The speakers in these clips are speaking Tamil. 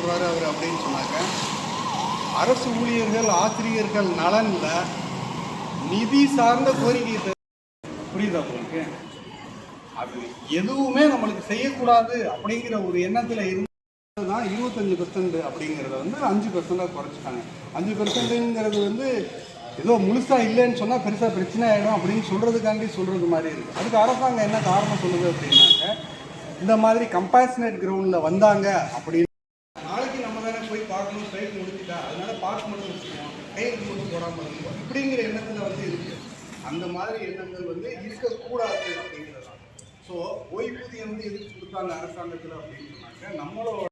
சொல்கிறாரு அவர் அப்படின்னு சொன்னாக்க, அரசு ஊழியர்கள் ஆசிரியர்கள் நலனில் நிதி சார்ந்த கோரிக்கை புரியுதா உங்களுக்கு? அது எதுவுமே நம்மளுக்கு செய்யக்கூடாது அப்படிங்கிற ஒரு எண்ணத்தில் இருந்ததுதான் 25% அப்படிங்கிறத 5% குறைச்சிட்டாங்க. 5%ங்கிறது ஏதோ முழுசாக இல்லைன்னு சொன்னால் பெருசாக பிரச்சனை ஆகிடும் அப்படின்னு சொல்கிறதுக்காண்டி சொல்கிறது மாதிரி இருக்குது. அதுக்கு அரசாங்கம் என்ன காரணம் சொல்லுது அப்படின்னாக்க, இந்த மாதிரி கம்பேஷனேட் கிரவுண்டில் வந்தாங்க அப்படின்னு நாளைக்கு நம்ம தானே போய் பார்க்கணும், ஸ்ட்ரைக் முடிச்சுட்டா அதனால பார்க்க மட்டும் வச்சுக்கணும், கையெழுத்து மட்டும் போடாமல் இருக்கும் இப்படிங்கிற எண்ணத்தில் இருக்குது. அந்த மாதிரி எண்ணங்கள் இருக்கக்கூடாது அப்படிங்கிறது தான். ஸோ ஓய்வூதியம் எதுக்கு கொடுத்தாங்க அரசாங்கத்தில் அப்படின்னு சொன்னாக்க, நம்மளோட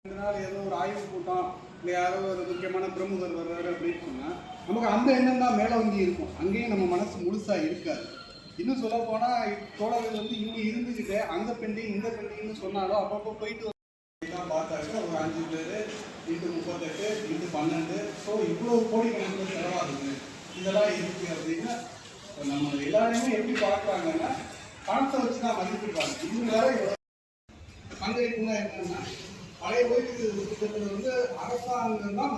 நாள் ஏதோ ஒரு ஆய்வு கூட்டம் இல்லை யாரோ ஒரு முக்கியமான பிரமுகர் வர்றாரு அப்படின்னு சொன்னால் நமக்கு அந்த எண்ணம் தான் மேலே இருக்கும். அங்கேயும் நம்ம மனசு முழுசாக இருக்காது. இன்னும் சொல்ல போனால் தோழர்கள் இங்கே இருந்துக்கிட்டு அந்த பெண்டிங் இந்த பெண்டிங்னு சொன்னாலும் அப்பப்போ போயிட்டு தான் பார்த்தாக்க ஒரு 5 பேர் இன்ட்டு 38 இன்ட்டு 12, ஸோ இவ்வளோ கோடி கணக்கில் செலவாகுது. இதெல்லாம் இருக்குது அப்படின்னா நம்ம எல்லாருமே எப்படி பார்க்குறாங்கன்னா பணத்தை வச்சு தான் மதிப்பிடுவாங்க. இது வேற பங்களிப்புங்க என்னன்னா, பழைய ஓய்வூதிய திட்டத்தில் அரசாங்கம் தான்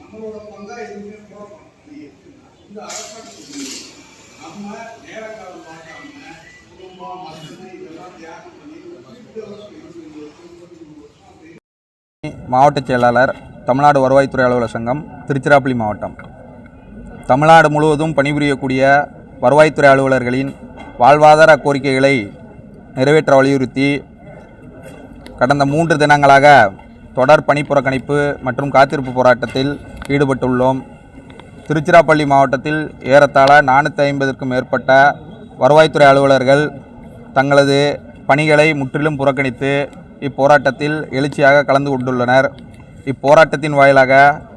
நம்மளோட பங்காக எதுவுமே போடணும். இந்த அரசாங்கத்துக்கு நம்ம நேரங்காலம் பார்க்காம குடும்பம் மருத்துவம் இதெல்லாம் தியாகம் பண்ணி மாவட்ட செயலாளர், தமிழ்நாடு வருவாய்த்துறை அலுவலர் சங்கம், திருச்சிராப்பள்ளி மாவட்டம். தமிழ்நாடு முழுவதும் பணிபுரியக்கூடிய வருவாய்த்துறை அலுவலர்களின் வாழ்வாதார கோரிக்கைகளை நிறைவேற்ற வலியுறுத்தி கடந்த 3 தினங்களாக தொடர் பணிப்புறக்கணிப்பு மற்றும் காத்திருப்பு போராட்டத்தில் ஈடுபட்டுள்ளோம். திருச்சிராப்பள்ளி மாவட்டத்தில் ஏறத்தாழ 450க்கும் மேற்பட்ட வருவாய்த்துறை அலுவலர்கள் தங்களது பணிகளை முற்றிலும் புறக்கணித்து இப்போராட்டத்தில் எழுச்சியாக கலந்து கொண்டுள்ளனர். இப்போராட்டத்தின் வாயிலாக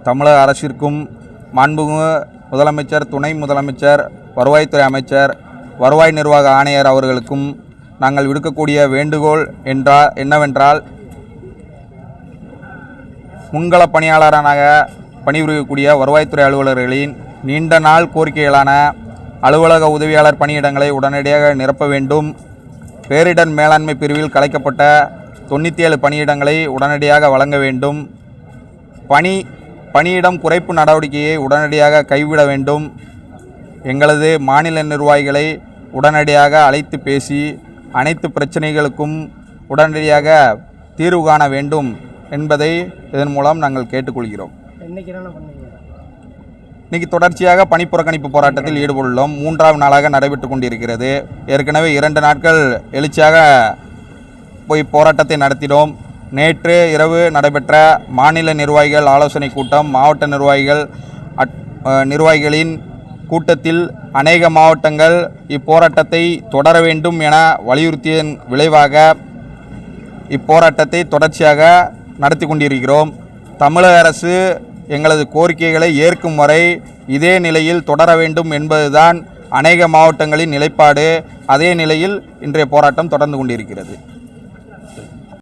தமிழக அரசிற்கும் மாண்புமிகு முதலமைச்சர், துணை முதலமைச்சர், வருவாய்த்துறை அமைச்சர், வருவாய் நிர்வாக ஆணையர் அவர்களுக்கும் நாங்கள் விடுக்கக்கூடிய வேண்டுகோள் என்னவென்றால், முன்கள பணியாளராக பணிபுரியக்கூடிய வருவாய்த்துறை அலுவலர்களின் நீண்ட நாள் கோரிக்கைகளான அலுவலக உதவியாளர் பணியிடங்களை உடனடியாக நிரப்ப வேண்டும், பேரிடர் மேலாண்மை பிரிவில் கலைக்கப்பட்ட 97 பணியிடங்களை உடனடியாக வழங்க வேண்டும், பணியிடம் குறைப்பு நடவடிக்கையை உடனடியாக கைவிட வேண்டும், எங்களது மாநில நிர்வாகிகளை உடனடியாக அழைத்து பேசி அனைத்து பிரச்சனைகளுக்கும் உடனடியாக தீர்வு காண வேண்டும் என்பதை இதன் மூலம் நாங்கள் கேட்டுக்கொள்கிறோம். இன்றைக்கி தொடர்ச்சியாக பணிப்புறக்கணிப்பு போராட்டத்தில் ஈடுபட்டுள்ளோம். 3ஆம் நாளாக நடைபெற்று கொண்டிருக்கிறது. ஏற்கனவே 2 நாட்கள் எழுச்சியாக போய் போராட்டத்தை நடத்தினோம். நேற்று இரவு நடைபெற்ற மாநில நிர்வாகிகள் ஆலோசனை கூட்டம், மாவட்ட நிர்வாகிகளின் கூட்டத்தில் அநேக மாவட்டங்கள் இப்போராட்டத்தை தொடர வேண்டும் என வலியுறுத்தியதன் விளைவாக இப்போராட்டத்தை தொடர்ச்சியாக நடத்தி கொண்டிருக்கிறோம். தமிழக அரசு எங்களது கோரிக்கைகளை ஏற்கும் வரை இதே நிலையில் தொடர வேண்டும் என்பதுதான் அநேக மாவட்டங்களின் நிலைப்பாடு. அதே நிலையில் இன்றைய போராட்டம் தொடர்ந்து கொண்டிருக்கிறது.